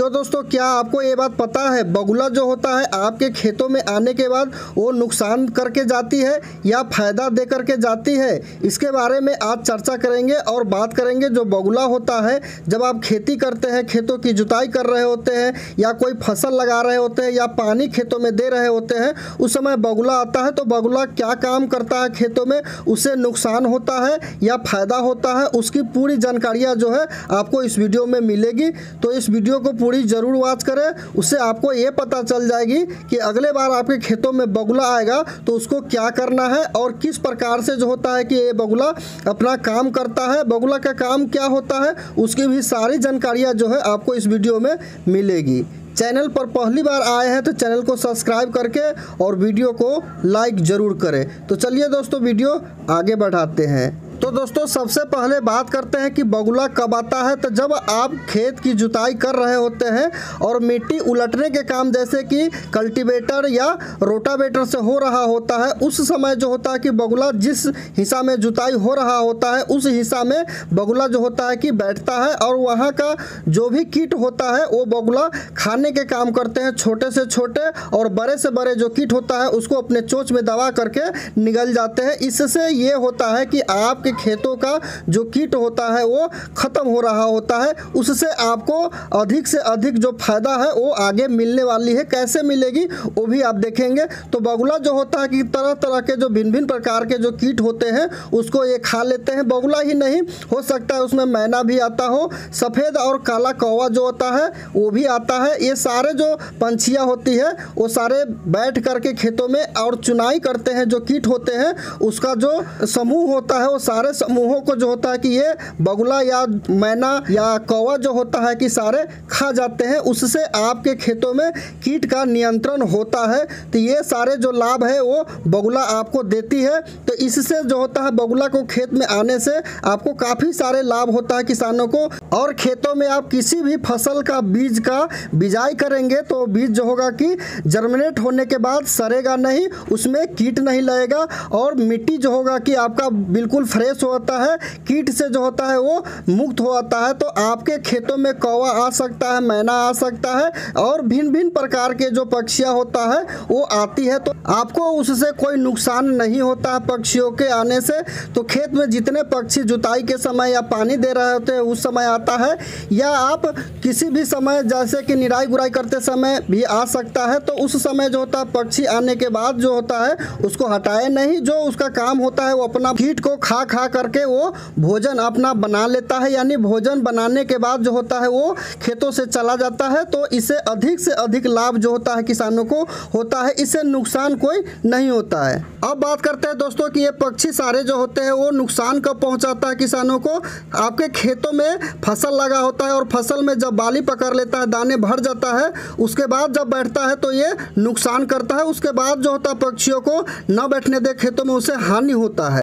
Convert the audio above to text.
क्यों दोस्तों, क्या आपको ये बात पता है बगुला जो होता है आपके खेतों में आने के बाद वो नुकसान करके जाती है या फायदा दे करके जाती है? इसके बारे में आज चर्चा करेंगे और बात करेंगे। जो बगुला होता है, जब आप खेती करते हैं, खेतों की जुताई कर रहे होते हैं या कोई फसल लगा रहे होते हैं या पानी खेतों में दे रहे होते हैं, उस समय बगुला आता है तो बगुला क्या काम करता है खेतों में, उससे नुकसान होता है या फायदा होता है, उसकी पूरी जानकारियाँ जो है आपको इस वीडियो में मिलेगी। तो इस वीडियो को पूरी ज़रूर वॉच करें, उससे आपको ये पता चल जाएगी कि अगले बार आपके खेतों में बगुला आएगा तो उसको क्या करना है और किस प्रकार से जो होता है कि ये बगुला अपना काम करता है, बगुला का काम क्या होता है, उसकी भी सारी जानकारियाँ जो है आपको इस वीडियो में मिलेगी। चैनल पर पहली बार आए हैं तो चैनल को सब्सक्राइब करके और वीडियो को लाइक ज़रूर करें। तो चलिए दोस्तों, वीडियो आगे बढ़ाते हैं। तो दोस्तों, सबसे पहले बात करते हैं कि बगुला कब आता है। तो जब आप खेत की जुताई कर रहे होते हैं और मिट्टी उलटने के काम जैसे कि कल्टीवेटर या रोटावेटर से हो रहा होता है, उस समय जो होता है कि बगुला जिस हिस्सा में जुताई हो रहा होता है उस हिस्सा में बगुला जो होता है कि बैठता है और वहाँ का जो भी कीट होता है वो बगुला खाने के काम करते हैं। छोटे से छोटे और बड़े से बड़े जो कीट होता है उसको अपने चोंच में दबा करके निगल जाते हैं। इससे ये होता है कि आपके खेतों का जो कीट होता है वो खत्म हो रहा होता है, उससे आपको अधिक से अधिक जो फायदा है वो आगे मिलने वाली है। कैसे मिलेगी वो भी आप देखेंगे। तो बगुला जो होता है कि तरह तरह के जो भिन्न भिन्न प्रकार के जो कीट होते हैं उसको ये खा लेते हैं। बगुला ही नहीं, हो सकता है उसमें मैना भी आता हो, सफ़ेद और काला कौवा जो होता है वो भी आता है। ये सारे जो पंछियाँ होती है वो सारे बैठ करके खेतों में और चुनाई करते हैं। जो कीट होते हैं उसका जो समूह होता है वो सारे समूहों को जो होता है कि ये बगुला या मैना या कौवा जो होता है कि सारे खा जाते हैं। उससे आपके खेतों में कीट का नियंत्रण होता है। तो ये सारे जो लाभ है वो बगुला आपको देती है। तो इससे जो होता है बगुला को खेत में आने से आपको काफ़ी सारे लाभ होता है किसानों को। और खेतों में आप किसी भी फसल का बीज का बिजाई करेंगे तो बीज जो होगा कि जर्मिनेट होने के बाद सड़ेगा नहीं, उसमें कीट नहीं लगेगा और मिट्टी जो होगा कि आपका बिल्कुल फ्रेश होता है, कीट से जो होता है वो मुक्त होता है। तो आपके खेतों में कौवा आ सकता है, मैना आ सकता है और भिन्न भिन्न प्रकार के जो पक्षियाँ होता है वो आती है। तो आपको उससे कोई नुकसान नहीं होता है पक्षियों के आने से। तो खेत में जितने पक्षी जुताई के समय या पानी दे रहे होते हैं उस समय आता है, या आप किसी भी समय जैसे कि निराई गुराई करते समय भी आ सकता है। तो उस समय जो होता है पक्षी आने के बाद जो होता है उसको हटाए नहीं, जो उसका काम होता है वो अपना कीट को खा करके वो भोजन अपना बना लेता है। यानी भोजन बनाने के बाद जो होता है वो खेतों से चला जाता है। तो इससे अधिक लाभ जो होता है किसानों को होता है, इससे नुकसान कोई नहीं होता है। अब बात करते हैं दोस्तों कि ये पक्षी सारे जो होते हैं वो नुकसान कब पहुंचाता है किसानों को। आपके खेतों में फसल लगा होता है और फसल में जब बाली पकड़ लेता है, दाने भर जाता है, उसके बाद जब बैठता है तो ये नुकसान करता है। उसके बाद जो होता है पक्षियों को न बैठने दे खेतों में, उससे हानि होता है।